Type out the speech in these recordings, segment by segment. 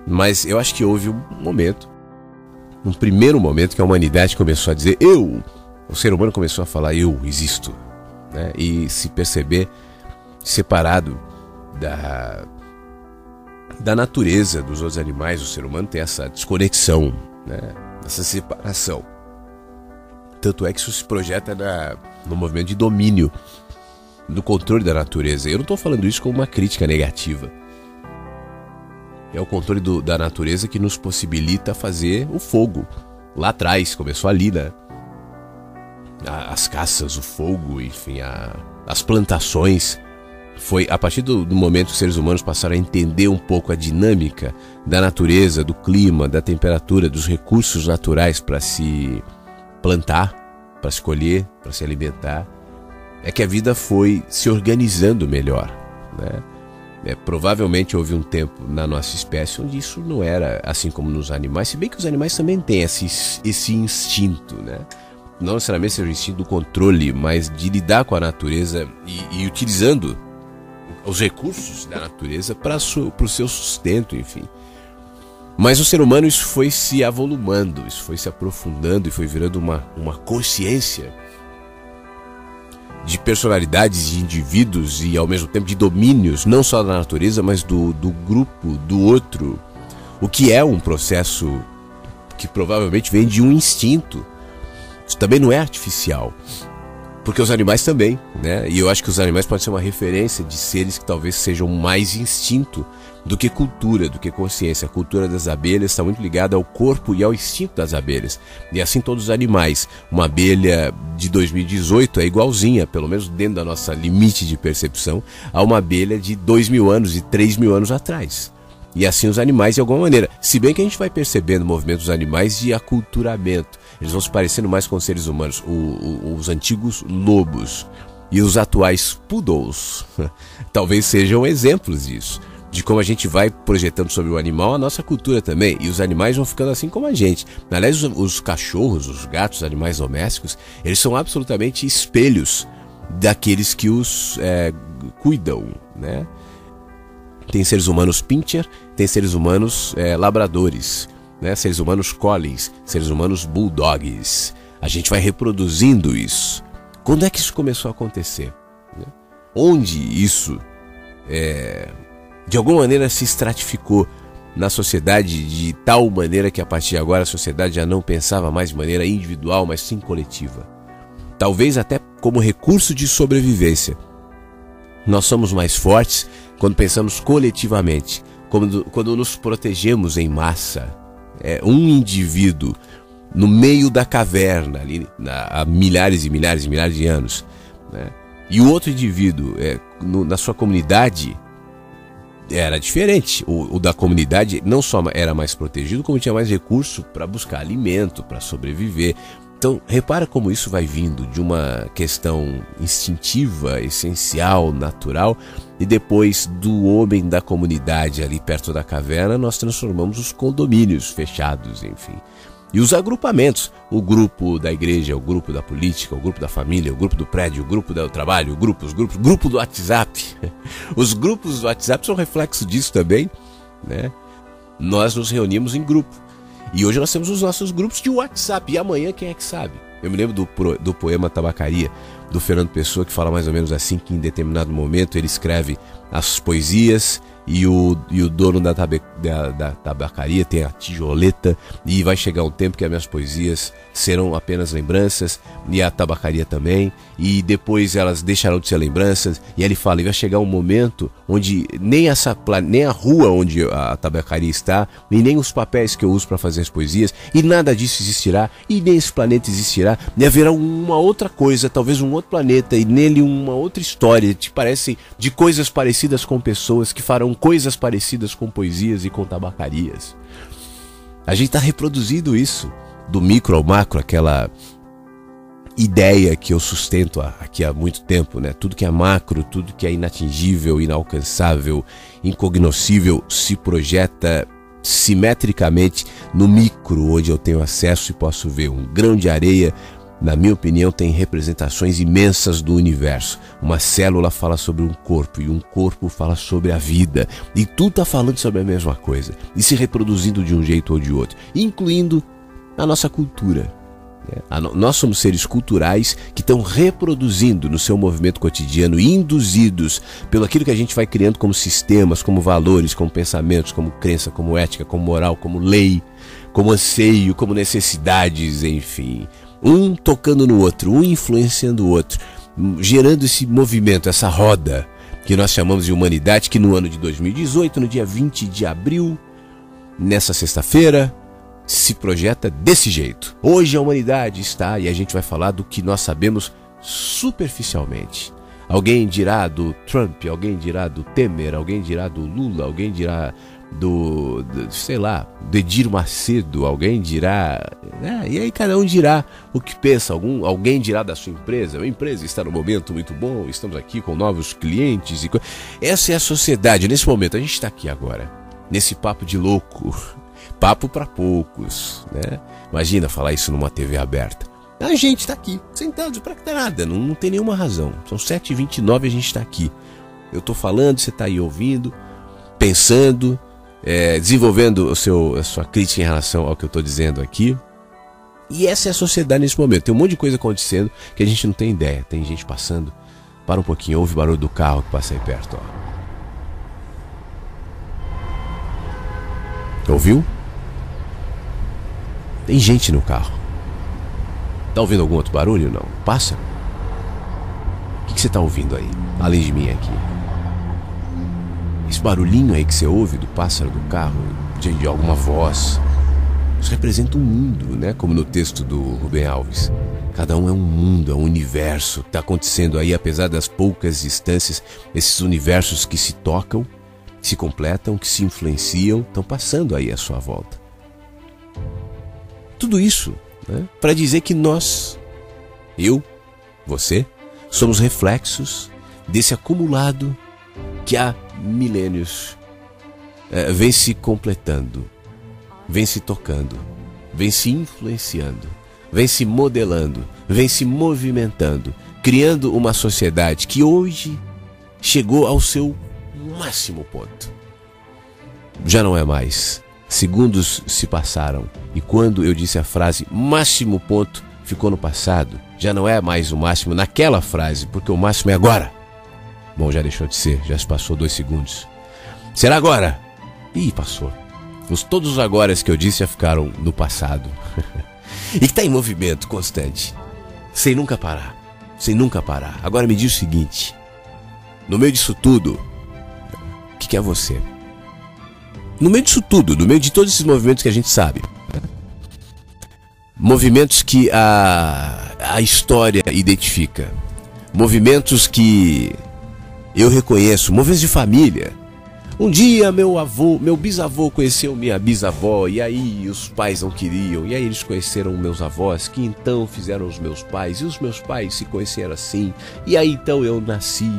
Mas eu acho que houve um momento, um primeiro momento que a humanidade começou a dizer eu. O ser humano começou a falar eu existo, né? E se perceber separado da natureza dos outros animais. O ser humano tem essa desconexão, né? Essa separação. Tanto é que isso se projeta no movimento de domínio, do controle da natureza. Eu não estou falando isso como uma crítica negativa. É o controle da natureza que nos possibilita fazer o fogo. Lá atrás, começou ali, né? As caças, o fogo, enfim, as plantações. Foi a partir do momento que os seres humanos passaram a entender um pouco a dinâmica da natureza, do clima, da temperatura, dos recursos naturais para se plantar, para se colher, para se alimentar, é que a vida foi se organizando melhor, né? Provavelmente houve um tempo na nossa espécie onde isso não era assim como nos animais, se bem que os animais também têm esse instinto, né? Não necessariamente seja o instinto do controle, mas de lidar com a natureza e utilizando os recursos da natureza para o seu sustento, enfim. Mas o ser humano, isso foi se avolumando, isso foi se aprofundando e foi virando uma consciência de personalidades, de indivíduos e ao mesmo tempo de domínios, não só da natureza, mas do grupo, do outro. O que é um processo que provavelmente vem de um instinto. Isso também não é artificial, porque os animais também, né? E eu acho que os animais podem ser uma referência de seres que talvez sejam mais instinto do que cultura, do que consciência. A cultura das abelhas está muito ligada ao corpo e ao instinto das abelhas. E assim todos os animais. Uma abelha de 2018 é igualzinha, pelo menos dentro da nossa limite de percepção, a uma abelha de 2.000 anos e 3.000 anos atrás. E assim os animais de alguma maneira. Se bem que a gente vai percebendo o movimento dos animais de aculturamento. Eles vão se parecendo mais com os seres humanos. Os antigos lobos e os atuais poodles talvez sejam exemplos disso. De como a gente vai projetando sobre o animal a nossa cultura também. E os animais vão ficando assim como a gente. Aliás, os cachorros, os gatos, os animais domésticos, eles são absolutamente espelhos daqueles que os cuidam, né? Tem seres humanos pincher, tem seres humanos labradores, né? Seres humanos collins, seres humanos bulldogs. A gente vai reproduzindo isso. Quando é que isso começou a acontecer? Onde isso de alguma maneira se estratificou na sociedade de tal maneira que a partir de agora a sociedade já não pensava mais de maneira individual, mas sim coletiva. Talvez até como recurso de sobrevivência. Nós somos mais fortes quando pensamos coletivamente, quando nos protegemos em massa. Um indivíduo no meio da caverna, ali, há milhares e milhares e milhares de anos, né? E o outro indivíduo na sua comunidade era diferente. O da comunidade não só era mais protegido, como tinha mais recurso para buscar alimento, para sobreviver. Então, repara como isso vai vindo de uma questão instintiva, essencial, natural, e depois do homem da comunidade ali perto da caverna, nós transformamos os condomínios fechados, enfim. E os agrupamentos, o grupo da igreja, o grupo da política, o grupo da família, o grupo do prédio, o grupo do trabalho, o grupo do WhatsApp. Os grupos do WhatsApp são reflexo disso também, né? Nós nos reunimos em grupo. E hoje nós temos os nossos grupos de WhatsApp. E amanhã quem é que sabe? Eu me lembro do poema Tabacaria, do Fernando Pessoa, que fala mais ou menos assim, que em determinado momento ele escreve as poesias e o dono da tabacaria tem a tijoleta, e vai chegar um tempo que as minhas poesias serão apenas lembranças, e a tabacaria também, e depois elas deixarão de ser lembranças. E ele fala, e vai chegar um momento onde nem a rua onde a tabacaria está, e nem os papéis que eu uso para fazer as poesias, e nada disso existirá, e nem esse planeta existirá, e haverá uma outra coisa, talvez um outro planeta, e nele uma outra história, te parece, de coisas parecidas com pessoas que farão coisas parecidas com poesias e com tabacarias. A gente está reproduzindo isso, do micro ao macro, aquela ideia que eu sustento aqui há muito tempo, né? Tudo que é macro, tudo que é inatingível, inalcançável, incognoscível, se projeta simetricamente no micro, onde eu tenho acesso e posso ver um grão de areia na minha opinião, tem representações imensas do universo. Uma célula fala sobre um corpo e um corpo fala sobre a vida. E tudo está falando sobre a mesma coisa e se reproduzindo de um jeito ou de outro, incluindo a nossa cultura. Nós somos seres culturais que estão reproduzindo no seu movimento cotidiano, induzidos pelo aquilo que a gente vai criando como sistemas, como valores, como pensamentos, como crença, como ética, como moral, como lei, como anseio, como necessidades, enfim. Um tocando no outro, um influenciando o outro, gerando esse movimento, essa roda que nós chamamos de humanidade, que no ano de 2018, no dia 20 de abril, nessa sexta-feira, se projeta desse jeito. Hoje a humanidade está, e a gente vai falar do que nós sabemos superficialmente. Alguém dirá do Trump, alguém dirá do Temer, alguém dirá do Lula, alguém dirá sei lá, do Edir Macedo, alguém dirá, e aí cada um dirá o que pensa, alguém dirá da sua empresa. A empresa está num momento muito bom, estamos aqui com novos clientes. Essa é a sociedade, nesse momento, a gente está aqui agora, nesse papo de louco, papo para poucos, né? Imagina falar isso numa TV aberta. A gente está aqui, sentados para que nada, não tem nenhuma razão. São 7h29 e a gente está aqui. Eu estou falando, você está aí ouvindo, pensando, desenvolvendo a sua crítica em relação ao que eu estou dizendo aqui. E essa é a sociedade nesse momento. Tem um monte de coisa acontecendo que a gente não tem ideia. Tem gente passando. Para um pouquinho, ouve o barulho do carro que passa aí perto. Ó. Ouviu? Tem gente no carro. Tá ouvindo algum outro barulho? Não. Passa. O que você tá ouvindo aí? Além de mim aqui. Esse barulhinho aí que você ouve do pássaro do carro, de alguma voz, isso representa um mundo, né? Como no texto do Rubem Alves. Cada um é um mundo, é um universo. Tá acontecendo aí, apesar das poucas distâncias, esses universos que se tocam, que se completam, que se influenciam, estão passando aí à sua volta. Tudo isso, né, para dizer que nós, eu, você, somos reflexos desse acumulado que há milênios vem se completando, vem se tocando, vem se influenciando, vem se modelando, vem se movimentando, criando uma sociedade que hoje chegou ao seu máximo ponto. Já não é mais. Segundos se passaram e quando eu disse a frase máximo ponto ficou no passado, já não é mais o máximo naquela frase, porque o máximo é agora. Bom, já deixou de ser, já se passou 2 segundos. Será agora? Ih, passou. Todos os agoras que eu disse já ficaram no passado. E que está em movimento constante, sem nunca parar, sem nunca parar. Agora me diz o seguinte, no meio disso tudo, o que é você? No meio disso tudo, no meio de todos esses movimentos que a gente sabe, movimentos que a história identifica, movimentos que eu reconheço, movimentos de família. Um dia meu bisavô conheceu minha bisavó, e aí os pais não queriam, e aí eles conheceram meus avós, que então fizeram os meus pais, e os meus pais se conheceram assim, e aí então eu nasci.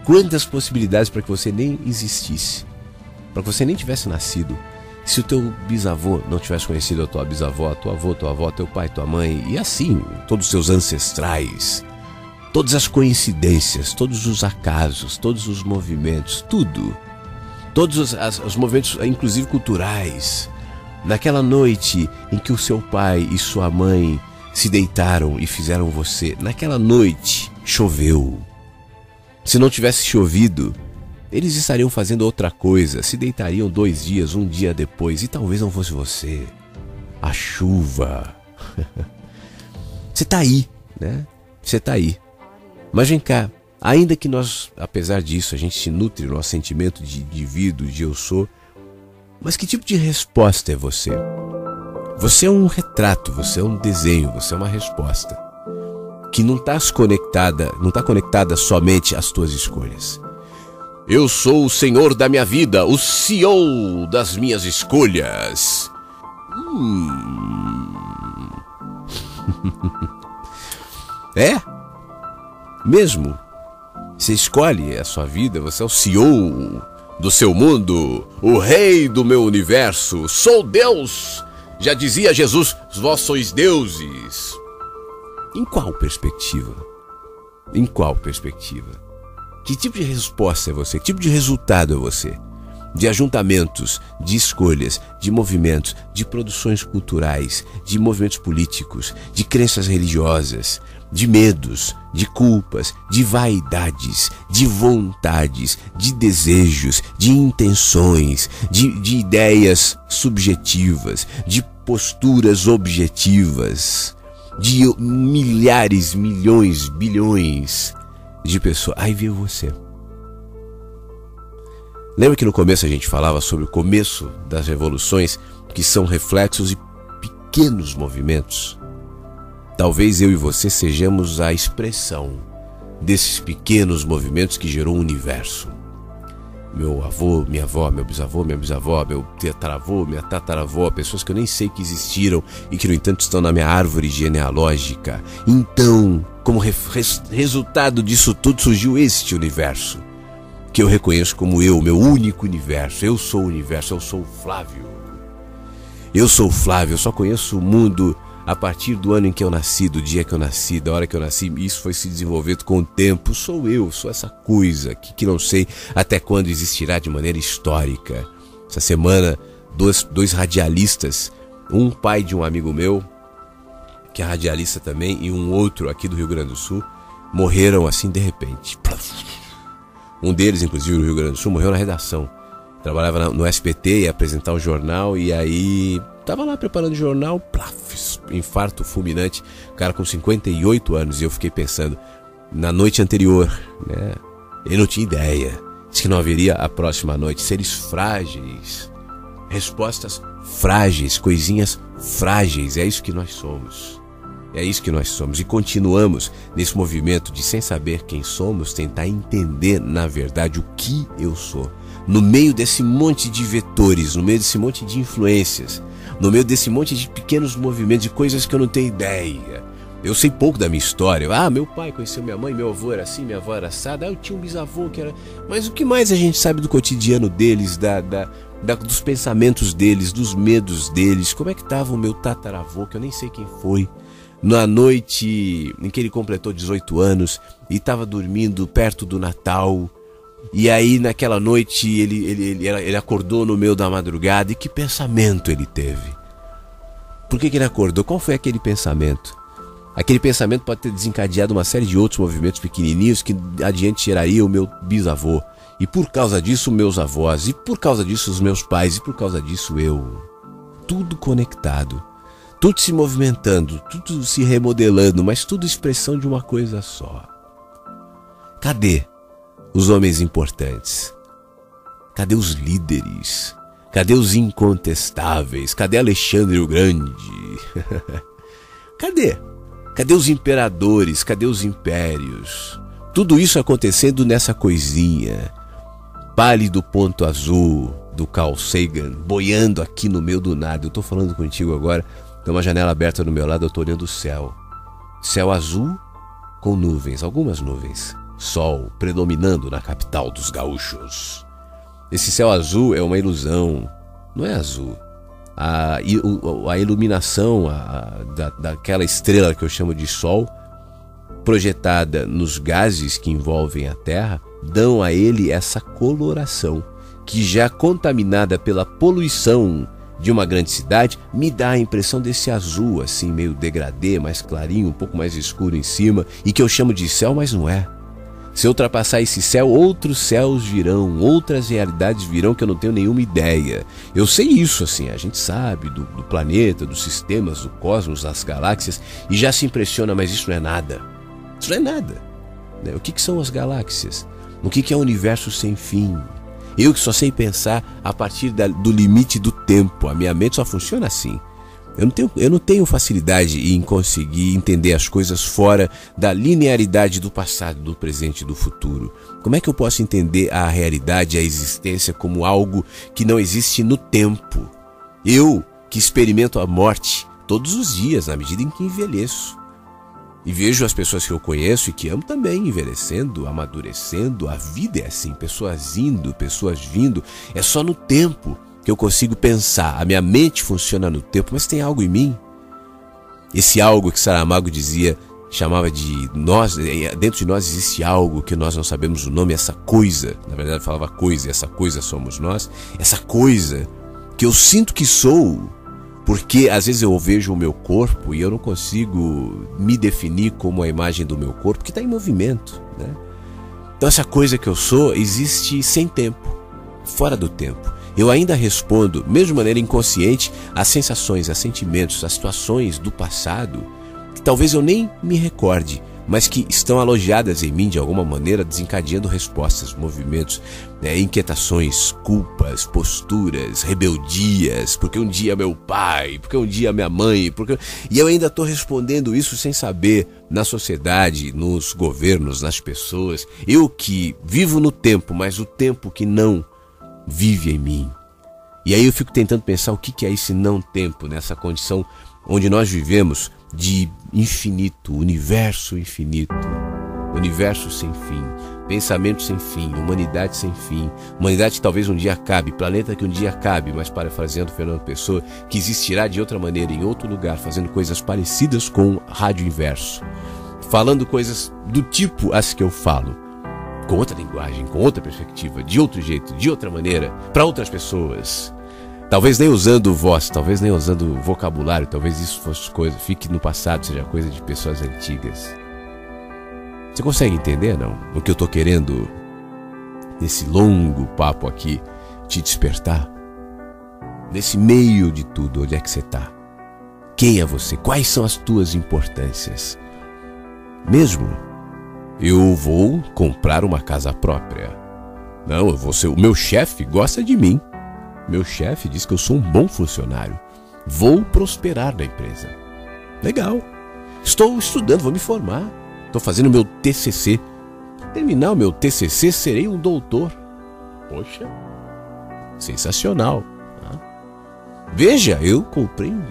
Quantas possibilidades para que você nem existisse, para que você nem tivesse nascido, se o teu bisavô não tivesse conhecido a tua bisavó, tua avó, teu pai, tua mãe, e assim, todos os seus ancestrais, todas as coincidências, todos os acasos, todos os movimentos, tudo, todos os movimentos, inclusive culturais, naquela noite em que o seu pai e sua mãe se deitaram e fizeram você, naquela noite choveu. Se não tivesse chovido, eles estariam fazendo outra coisa, se deitariam 2 dias, um dia depois, e talvez não fosse você. A chuva. Você está aí, né? Você está aí. Mas vem cá, ainda que nós, apesar disso, a gente se nutre do nosso sentimento de indivíduo, de eu sou, mas que tipo de resposta é você? Você é um retrato, você é um desenho, você é uma resposta que não está conectada somente às tuas escolhas. Eu sou o senhor da minha vida, o CEO das minhas escolhas. É? Mesmo? Você escolhe a sua vida, você é o CEO do seu mundo, o rei do meu universo. Sou Deus! Já dizia Jesus, vós sois deuses. Em qual perspectiva? Em qual perspectiva? Que tipo de resposta é você? Que tipo de resultado é você? De ajuntamentos, de escolhas, de movimentos, de produções culturais, de movimentos políticos, de crenças religiosas, de medos, de culpas, de vaidades, de vontades, de desejos, de intenções, de ideias subjetivas, de posturas objetivas, de milhares, milhões, bilhões de pessoas. Aí veio você. Lembra que no começo a gente falava sobre o começo das revoluções, que são reflexos de pequenos movimentos? Talvez eu e você sejamos a expressão desses pequenos movimentos que gerou o universo. Meu avô, minha avó, meu bisavô, minha bisavó, meu tataravô, minha tataravó, pessoas que eu nem sei que existiram e que, no entanto, estão na minha árvore genealógica. Então, como resultado disso tudo, surgiu este universo, que eu reconheço como eu, meu único universo. Eu sou o universo, eu sou o Flávio. Eu sou o Flávio, eu só conheço o mundo a partir do ano em que eu nasci, do dia que eu nasci, da hora que eu nasci. Isso foi se desenvolvendo com o tempo. Sou eu, sou essa coisa que não sei até quando existirá de maneira histórica. Essa semana, dois radialistas, um pai de um amigo meu, que é radialista também, e um outro aqui do Rio Grande do Sul, morreram assim de repente. Um deles, inclusive, no Rio Grande do Sul, morreu na redação. Trabalhava no SBT, ia apresentar o jornal, e aí tava lá preparando o jornal, infarto fulminante, cara com 58 anos, e eu fiquei pensando, na noite anterior, né? Ele não tinha ideia, disse que não haveria a próxima noite, seres frágeis, respostas frágeis, coisinhas frágeis, é isso que nós somos. É isso que nós somos, e continuamos nesse movimento de, sem saber quem somos, tentar entender na verdade o que eu sou. No meio desse monte de vetores, no meio desse monte de influências, no meio desse monte de pequenos movimentos, de coisas que eu não tenho ideia. Eu sei pouco da minha história. Meu pai conheceu minha mãe, meu avô era assim, minha avó era assada. Eu tinha um bisavô que era... Mas o que mais a gente sabe do cotidiano deles, dos pensamentos deles, dos medos deles? Como é que estava o meu tataravô, que eu nem sei quem foi? Na noite em que ele completou 18 anos e estava dormindo perto do Natal, e aí naquela noite ele acordou no meio da madrugada, e que pensamento ele teve? Por que ele acordou? Qual foi aquele pensamento? Aquele pensamento pode ter desencadeado uma série de outros movimentos pequenininhos que adiante geraria o meu bisavô, e por causa disso meus avós, e por causa disso os meus pais, e por causa disso eu. Tudo conectado. Tudo se movimentando, tudo se remodelando, mas tudo expressão de uma coisa só. Cadê os homens importantes? Cadê os líderes? Cadê os incontestáveis? Cadê Alexandre o Grande? Cadê? Cadê os imperadores? Cadê os impérios? Tudo isso acontecendo nessa coisinha. Pálido ponto azul do Carl Sagan, boiando aqui no meio do nada. Eu tô falando contigo agora. Tem uma janela aberta do meu lado, eu estou olhando o céu. Céu azul com nuvens, algumas nuvens. Sol predominando na capital dos gaúchos. Esse céu azul é uma ilusão, não é azul. A iluminação daquela estrela que eu chamo de Sol, projetada nos gases que envolvem a Terra, dão a ele essa coloração, que já contaminada pela poluição de uma grande cidade, me dá a impressão desse azul assim, meio degradê, mais clarinho, um pouco mais escuro em cima, e que eu chamo de céu, mas não é. Se eu ultrapassar esse céu, outros céus virão, outras realidades virão que eu não tenho nenhuma ideia. Eu sei isso, assim, a gente sabe do planeta, dos sistemas, do cosmos, das galáxias, e já se impressiona, mas isso não é nada. Isso não é nada. O que são as galáxias? O que é o universo sem fim? Eu que só sei pensar a partir do limite do tempo. A minha mente só funciona assim. Eu não tenho facilidade em conseguir entender as coisas fora da linearidade do passado, do presente e do futuro. Como é que eu posso entender a realidade, a existência como algo que não existe no tempo? Eu que experimento a morte todos os dias, na medida em que envelheço. E vejo as pessoas que eu conheço e que amo também envelhecendo, amadurecendo. A vida é assim, pessoas indo, pessoas vindo. É só no tempo que eu consigo pensar. A minha mente funciona no tempo, mas tem algo em mim. Esse algo que Saramago dizia chamava de nós, dentro de nós existe algo que nós não sabemos o nome, essa coisa, na verdade falava coisa, e essa coisa somos nós, essa coisa que eu sinto que sou, porque às vezes eu vejo o meu corpo e eu não consigo me definir como a imagem do meu corpo, que está em movimento, né? Então essa coisa que eu sou existe sem tempo, fora do tempo. Eu ainda respondo, mesmo de maneira inconsciente, às sensações, a sentimentos, a situações do passado, que talvez eu nem me recorde, mas que estão alojadas em mim de alguma maneira, desencadeando respostas, movimentos, inquietações, culpas, posturas, rebeldias, porque um dia meu pai, porque um dia minha mãe, e eu ainda estou respondendo isso sem saber, na sociedade, nos governos, nas pessoas, eu que vivo no tempo, mas o tempo que não vive em mim. E aí eu fico tentando pensar o que é esse não tempo, nessa condição onde nós vivemos de infinito, universo infinito, universo sem fim, pensamento sem fim, humanidade sem fim, humanidade que talvez um dia acabe, planeta que um dia acabe, mas parafraseando Fernando Pessoa, que existirá de outra maneira, em outro lugar, fazendo coisas parecidas com Rádio Inverso, falando coisas do tipo as que eu falo, com outra linguagem, com outra perspectiva, de outro jeito, de outra maneira, para outras pessoas. Talvez nem usando voz, talvez nem usando vocabulário, talvez isso fosse coisa, fique no passado, seja coisa de pessoas antigas. Você consegue entender, não? O que eu estou querendo, nesse longo papo aqui, te despertar? Nesse meio de tudo, onde é que você está? Quem é você? Quais são as tuas importâncias? Mesmo, eu vou comprar uma casa própria. Não, eu vou ser, o meu chefe gosta de mim. Meu chefe diz que eu sou um bom funcionário. Vou prosperar na empresa. Legal. Estou estudando, vou me formar. Estou fazendo meu TCC. Terminar o meu TCC, serei um doutor. Poxa, sensacional. Veja, eu comprei um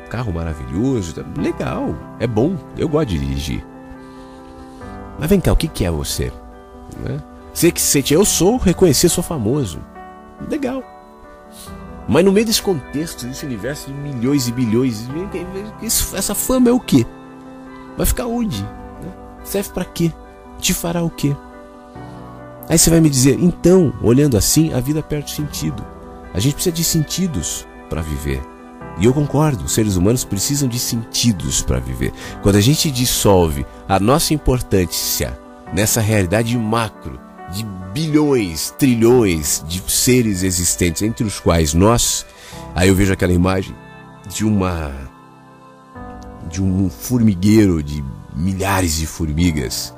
carro maravilhoso. Legal, é bom, eu gosto de dirigir. Mas vem cá, o que é você? Você que se sente, eu sou, reconhecer, sou famoso. Legal. Mas no meio desse contexto, desse universo de milhões e bilhões, essa fama é o quê? Vai ficar onde? Serve pra quê? Te fará o quê? Aí você vai me dizer, então, olhando assim, a vida perde sentido. A gente precisa de sentidos para viver. E eu concordo, os seres humanos precisam de sentidos para viver. Quando a gente dissolve a nossa importância nessa realidade macro, de bilhões, trilhões de seres existentes, entre os quais nós, aí eu vejo aquela imagem de um formigueiro de milhares de formigas,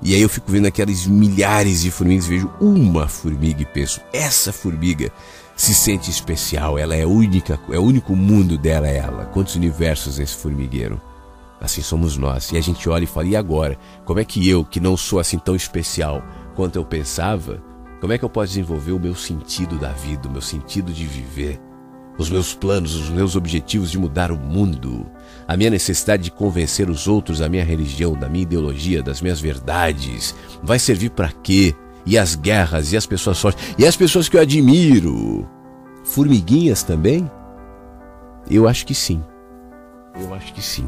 e aí eu fico vendo aquelas milhares de formigas, vejo uma formiga e penso, essa formiga se sente especial, ela é única, é o único mundo dela, é ela. Quantos universos esse formigueiro? Assim somos nós. E a gente olha e fala, e agora? Como é que eu, que não sou assim tão especial quanto eu pensava, como é que eu posso desenvolver o meu sentido da vida, o meu sentido de viver, os meus planos, os meus objetivos de mudar o mundo, a minha necessidade de convencer os outros da minha religião, da minha ideologia, das minhas verdades, vai servir para quê? E as guerras, e as pessoas fortes, e as pessoas que eu admiro, formiguinhas também? Eu acho que sim. Eu acho que sim.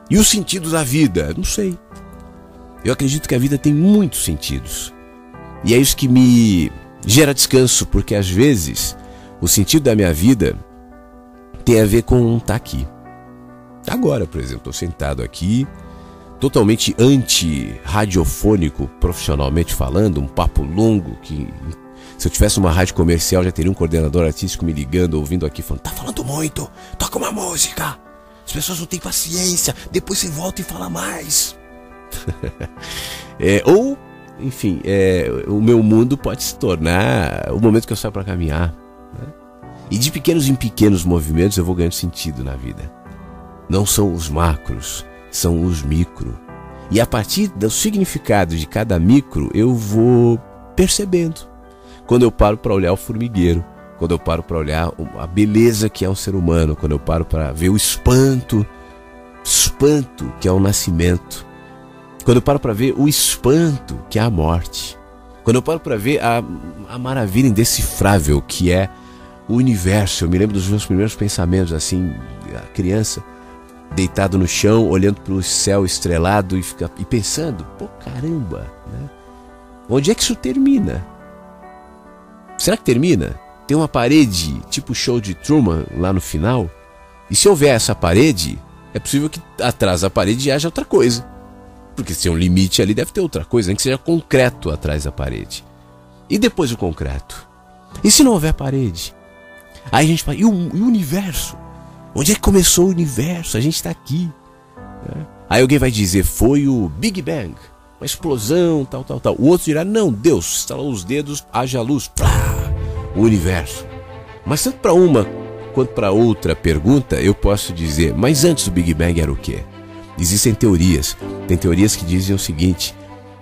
E o sentido da vida? Não sei. Eu acredito que a vida tem muitos sentidos. E é isso que me gera descanso, porque às vezes o sentido da minha vida tem a ver com estar aqui. Agora, por exemplo, estou sentado aqui, totalmente anti-radiofônico, profissionalmente falando, um papo longo que, se eu tivesse uma rádio comercial, já teria um coordenador artístico me ligando, ouvindo aqui, falando, tá falando muito, toca uma música, as pessoas não têm paciência, depois você volta e fala mais. Ou, enfim, o meu mundo pode se tornar o momento que eu saio para caminhar, né? E de pequenos em pequenos movimentos eu vou ganhando sentido na vida. Não são os macros, são os micro. E a partir do significado de cada micro eu vou percebendo. Quando eu paro para olhar o formigueiro, quando eu paro para olhar a beleza que é um ser humano, quando eu paro para ver o espanto que é o nascimento, quando eu paro para ver o espanto que é a morte, quando eu paro para ver a maravilha indecifrável que é o universo. Eu me lembro dos meus primeiros pensamentos assim, a criança, deitado no chão, olhando para o céu estrelado e pensando, pô, caramba, né? Onde é que isso termina? Será que termina? Tem uma parede, tipo o show de Truman, lá no final? E se houver essa parede, é possível que atrás da parede haja outra coisa. Porque se tem um limite ali, deve ter outra coisa, nem que seja concreto atrás da parede. E depois o concreto? E se não houver parede? Aí a gente fala, e o universo? Onde é que começou o universo? A gente está aqui. Aí alguém vai dizer, foi o Big Bang, uma explosão, tal. O outro dirá, não, Deus estalou os dedos, haja luz, plá, o universo. Mas tanto para uma quanto para outra pergunta, eu posso dizer, mas antes do Big Bang era o quê? Existem teorias. Tem teorias que dizem o seguinte,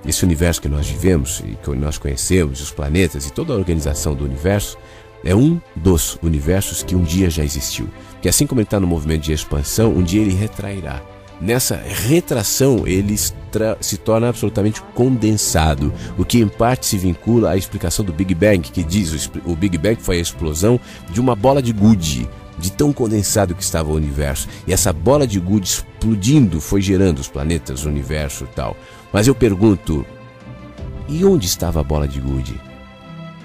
esse universo que nós vivemos e que nós conhecemos, os planetas e toda a organização do universo, é um dos universos que um dia já existiu. Que assim como ele está no movimento de expansão, um dia ele retrairá. Nessa retração, ele se torna absolutamente condensado, o que em parte se vincula à explicação do Big Bang, que diz o Big Bang foi a explosão de uma bola de gude, de tão condensado que estava o universo. E essa bola de gude explodindo foi gerando os planetas, o universo e tal. Mas eu pergunto, e onde estava a bola de gude?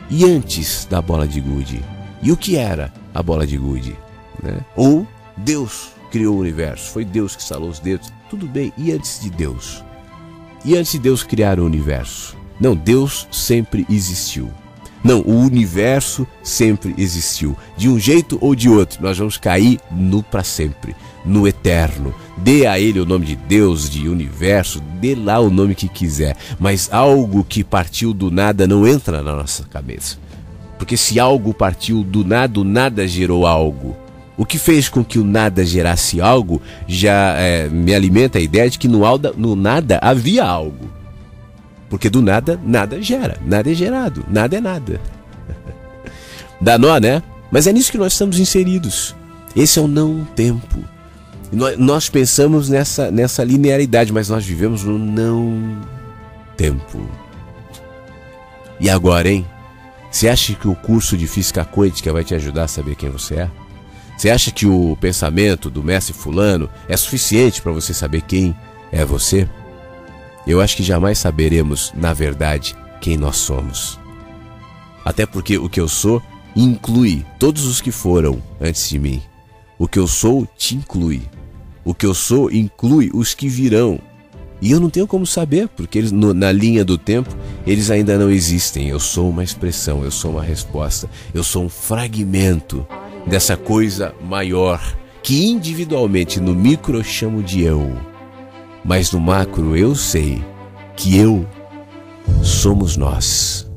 E antes da bola de gude? E o que era a bola de gude? Né? Ou Deus criou o universo, foi Deus que estalou os dedos. Tudo bem, e antes de Deus? E antes de Deus criar o universo? Não, Deus sempre existiu. Não, o universo sempre existiu. De um jeito ou de outro, nós vamos cair no para sempre, no eterno. Dê a ele o nome de Deus, de universo, dê lá o nome que quiser. Mas algo que partiu do nada não entra na nossa cabeça. Porque se algo partiu do nada, o nada gerou algo. O que fez com que o nada gerasse algo já me alimenta a ideia de que no nada havia algo. Porque do nada, nada gera, nada é gerado, nada é nada. Dá nó, né? Mas é nisso que nós estamos inseridos. Esse é o não-tempo. Nós pensamos nessa linearidade, mas nós vivemos no não-tempo. E agora, hein? Você acha que o curso de física quântica vai te ajudar a saber quem você é? Você acha que o pensamento do mestre fulano é suficiente para você saber quem é você? Eu acho que jamais saberemos, na verdade, quem nós somos. Até porque o que eu sou inclui todos os que foram antes de mim. O que eu sou te inclui. O que eu sou inclui os que virão. E eu não tenho como saber, porque eles, na linha do tempo, eles ainda não existem. Eu sou uma expressão, eu sou uma resposta. Eu sou um fragmento dessa coisa maior, que individualmente no micro eu chamo de eu. Mas no macro eu sei que eu somos nós.